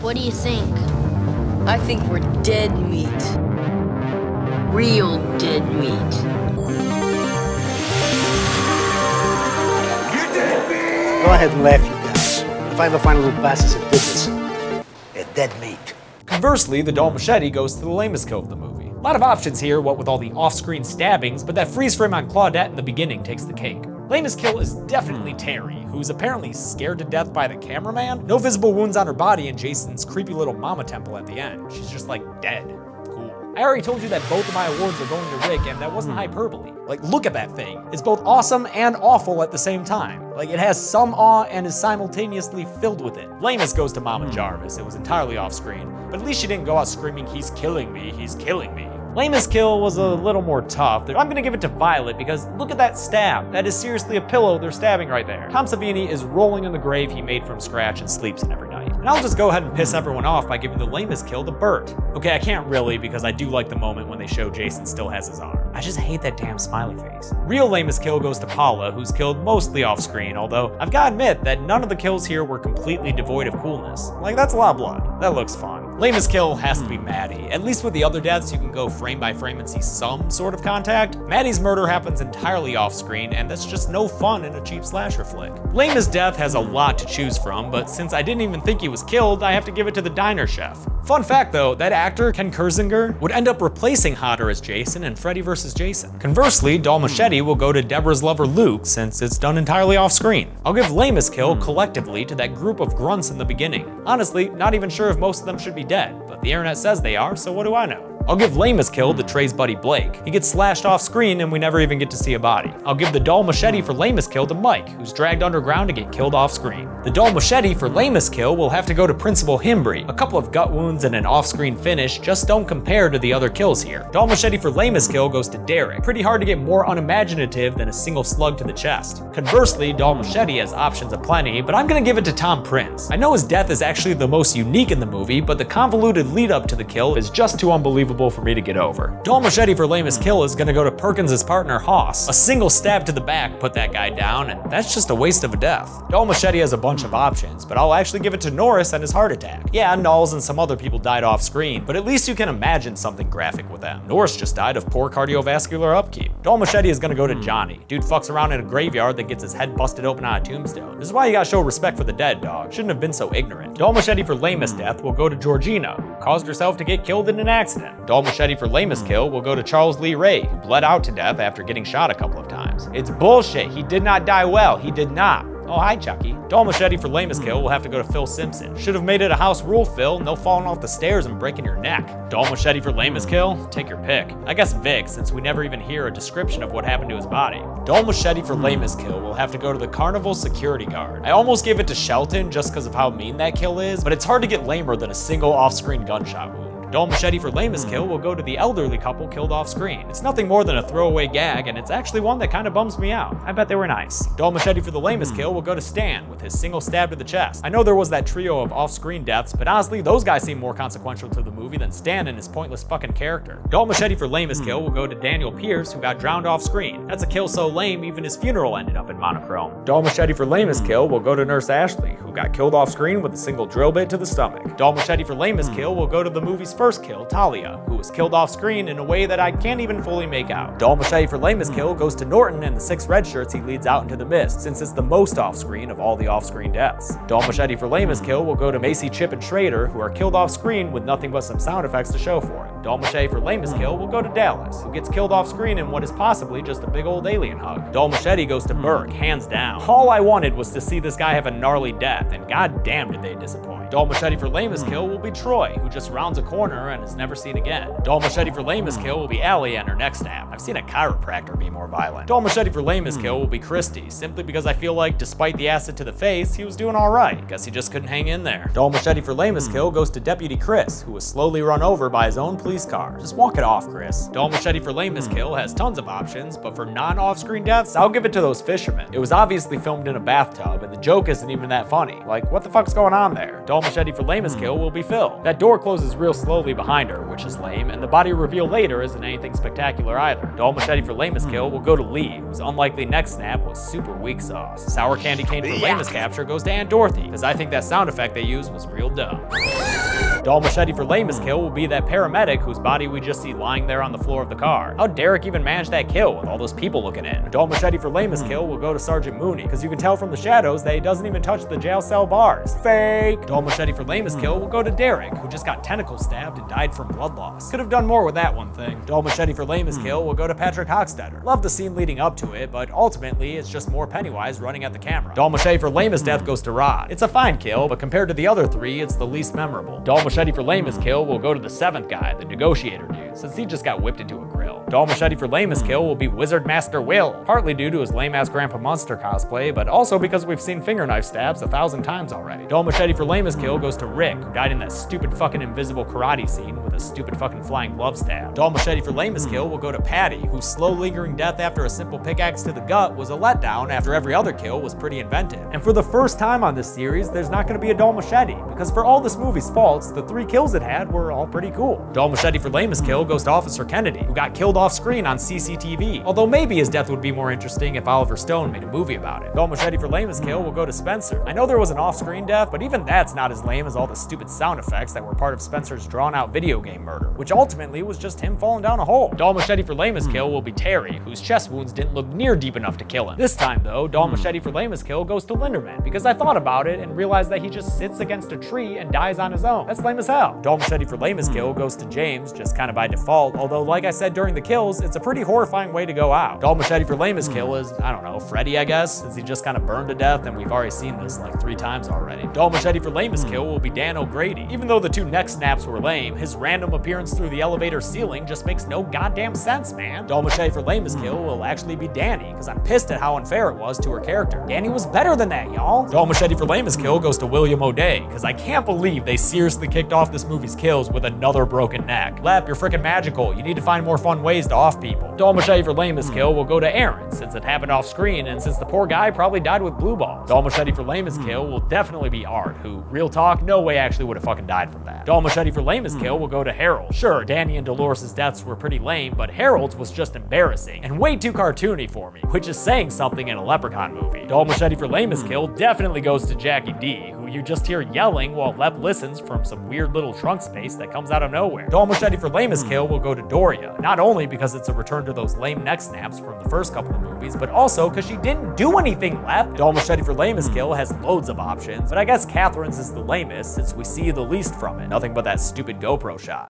What do you think? I think we're dead meat. Real dead meat. You dead meat! Go ahead and laugh, you guys. If I ever find a little bastards that did this, they're dead meat. Conversely, the dull machete goes to the lamest kill of the movie. A lot of options here, what with all the off-screen stabbings, but that freeze frame on Claudette in the beginning takes the cake. Lamest kill is definitely Terry, who's apparently scared to death by the cameraman. No visible wounds on her body in Jason's creepy little mama temple at the end. She's just like dead. Cool. I already told you that both of my awards are going to Rick, and that wasn't hyperbole. Like, look at that thing. It's both awesome and awful at the same time. Like, it has some awe and is simultaneously filled with it. Lamest goes to Mama Jarvis. It was entirely off screen, but at least she didn't go out screaming, "He's killing me, he's killing me." Lamest kill was a little more tough. I'm gonna give it to Violet because look at that stab. That is seriously a pillow they're stabbing right there. Tom Savini is rolling in the grave he made from scratch and sleeps in every night. And I'll just go ahead and piss everyone off by giving the lamest kill to Bert. Okay, I can't really because I do like the moment when they show Jason still has his arm. I just hate that damn smiley face. Real lamest kill goes to Paula, who's killed mostly off screen, although I've gotta admit that none of the kills here were completely devoid of coolness. Like, that's a lot of blood. That looks fun. Lamest kill has to be Maddie. At least with the other deaths, you can go frame by frame and see some sort of contact. Maddie's murder happens entirely off screen, and that's just no fun in a cheap slasher flick. Lamest death has a lot to choose from, but since I didn't even think he was killed, I have to give it to the diner chef. Fun fact though, that actor, Ken Kersinger, would end up replacing Hodder as Jason in Freddy vs. Jason. Conversely, Dull Machete will go to Deborah's lover Luke, since it's done entirely off screen. I'll give lamest kill collectively to that group of grunts in the beginning. Honestly, not even sure if most of them should be dead, but the internet says they are, so what do I know? I'll give lamest kill to Trey's buddy Blake. He gets slashed off screen and we never even get to see a body. I'll give the dull machete for lamest kill to Mike, who's dragged underground to get killed off screen. The dull machete for lamest kill will have to go to Principal Himbry. A couple of gut wounds and an off-screen finish just don't compare to the other kills here. Dull machete for lamest kill goes to Derek. Pretty hard to get more unimaginative than a single slug to the chest. Conversely, dull machete has options aplenty, but I'm gonna give it to Tom Prince. I know his death is actually the most unique in the movie, but the convoluted lead up to the kill is just too unbelievable for me to get over. Dull machete for lamest kill is gonna go to Perkins' partner Hoss. A single stab to the back put that guy down, and that's just a waste of a death. Dull machete has a bunch of options, but I'll actually give it to Norris and his heart attack. Yeah, Knowles and some other people died off screen, but at least you can imagine something graphic with them. Norris just died of poor cardiovascular upkeep. Dull machete is gonna go to Johnny. Dude fucks around in a graveyard that gets his head busted open on a tombstone. This is why you gotta show respect for the dead, dog. Shouldn't have been so ignorant. Dull machete for lamest death will go to Georgina, who caused herself to get killed in an accident. Dull machete for lamest kill will go to Charles Lee Ray, who bled out to death after getting shot a couple of times. It's bullshit. He did not die well. He did not. Oh, hi, Chucky. Dull machete for lamest kill will have to go to Phil Simpson. Should have made it a house rule, Phil. No falling off the stairs and breaking your neck. Dull machete for lamest kill? Take your pick. I guess Vic, since we never even hear a description of what happened to his body. Dull machete for lamest kill will have to go to the carnival security guard. I almost gave it to Shelton just because of how mean that kill is, but it's hard to get lamer than a single off-screen gunshot wound. Dull machete for lamest kill will go to the elderly couple killed off screen. It's nothing more than a throwaway gag, and it's actually one that kind of bums me out. I bet they were nice. Dull machete for the lamest kill will go to Stan with his single stab to the chest. I know there was that trio of off-screen deaths, but honestly, those guys seem more consequential to the movie than Stan and his pointless fucking character. Dull machete for lamest kill will go to Daniel Pierce, who got drowned off screen. That's a kill so lame, even his funeral ended up in monochrome. Dull machete for lamest kill will go to Nurse Ashley, who got killed off screen with a single drill bit to the stomach. Dull machete for lamest kill will go to the movie's first kill, Talia, who was killed off screen in a way that I can't even fully make out. Dull machete for lamest kill goes to Norton and the 6 red shirts he leads out into the mist, since it's the most off screen of all the off screen deaths. Dull machete for lamest kill will go to Macy, Chip, and Schrader, who are killed off screen with nothing but some sound effects to show for it. Dull machete for lamest kill will go to Dallas, who gets killed off screen in what is possibly just a big old alien hug. Dull machete goes to Burke, hands down. All I wanted was to see this guy have a gnarly death, and god damn did they disappoint. Dull machete for lamest kill will be Troy, who just rounds a corner and is never seen again. Dull machete for lamest kill will be Allie and her neck snap. I've seen a chiropractor be more violent. Dull machete for lamest kill will be Christy, simply because I feel like despite the acid to the face, he was doing alright. Guess he just couldn't hang in there. Dull machete for lamest kill goes to Deputy Chris, who was slowly run over by his own police car. Just walk it off, Chris. Dull machete for lamest kill has tons of options, but for non-off-screen deaths, I'll give it to those fishermen. It was obviously filmed in a bathtub, and the joke isn't even that funny. Like, what the fuck's going on there? Dull machete for lamest kill will be Phil. That door closes real slow slowly behind her, which is lame, and the body reveal later isn't anything spectacular either. Dull Machete for lamest kill will go to Lee, whose unlikely neck snap was super weak sauce. Sour Candy Cane for lamest capture goes to Aunt Dorothy, because I think that sound effect they used was real dumb. Dull Machete for lamest kill will be that paramedic whose body we just see lying there on the floor of the car. How'd Derek even manage that kill with all those people looking in? Dull Machete for lamest kill will go to Sergeant Mooney, because you can tell from the shadows that he doesn't even touch the jail cell bars. Fake! Dull Machete for lamest kill will go to Derek, who just got tentacle stabbed and died from blood loss. Could have done more with that one thing. Dull Machete for lamest kill will go to Patrick Hochstetter. Love the scene leading up to it, but ultimately it's just more Pennywise running at the camera. Dull Machete for lamest death goes to Rod. It's a fine kill, but compared to the other three, it's the least memorable. Dull Machete for lamest kill will go to the 7th guy, the negotiator dude, since he just got whipped into a grill. Dull Machete for lamest kill will be Wizard Master Will, partly due to his lame-ass Grandpa Munster cosplay, but also because we've seen finger knife stabs 1,000 times already. Dull Machete for lamest kill goes to Rick, who died in that stupid fucking invisible karate scene with a stupid fucking flying glove stab. Dull Machete for lamest kill will go to Patty, whose slow lingering death after a simple pickaxe to the gut was a letdown after every other kill was pretty inventive. And for the first time on this series, there's not going to be a Dull Machete, because for all this movie's faults, the 3 kills it had were all pretty cool. Dull Machete for lamest kill goes to Officer Kennedy, who got killed off screen on CCTV, although maybe his death would be more interesting if Oliver Stone made a movie about it. Dull Machete for lamest kill will go to Spencer. I know there was an off-screen death, but even that's not as lame as all the stupid sound effects that were part of Spencer's drawn-out video game murder, which ultimately was just him falling down a hole. Dull Machete for lamest kill will be Terry, whose chest wounds didn't look near deep enough to kill him. This time though, Dull Machete for lamest kill goes to Linderman, because I thought about it and realized that he just sits against a tree and dies on his own. That's lame as hell. Dull Machete for lamest kill goes to James, just kind of by default, although like I said during the kills, it's a pretty horrifying way to go out. Dull Machete for lamest kill is, I don't know, Freddy I guess, since he just kind of burned to death and we've already seen this like 3 times already. Dull Machete for lamest kill will be Dan O'Grady. Even though the 2 neck snaps were lame, his random appearance through the elevator ceiling just makes no goddamn sense, man. Dull Machete for lamest kill will actually be Danny, because I'm pissed at how unfair it was to her character. Danny was better than that, y'all. Dull Machete for lamest kill goes to William O'Day, because I can't believe they seriously kicked off this movie's kills with another broken neck. Lep, you're freaking magical. You need to find more fun ways to off people. Dull Machete for lamest kill will go to Aaron, since it happened off screen and since the poor guy probably died with blue balls. Dull Machete for lamest kill will definitely be Art, who, real talk, no way actually would have fucking died from that. Dull Machete for lamest kill will go to Harold. Sure, Danny and Dolores' deaths were pretty lame, but Harold's was just embarrassing and way too cartoony for me, which is saying something in a Leprechaun movie. Dull Machete for lamest kill definitely goes to Jackie D, who you just hear yelling while Lep listens from some weird little trunk space that comes out of nowhere. Dull Machete for lamest kill will go to Doria, not only because it's a return to those lame neck snaps from the first couple of movies, but also because she didn't do anything, Lep. Dull Machete for lamest kill has loads of options, but I guess Catherine's is the lamest since we see the least from it. Nothing but that stupid GoPro shot.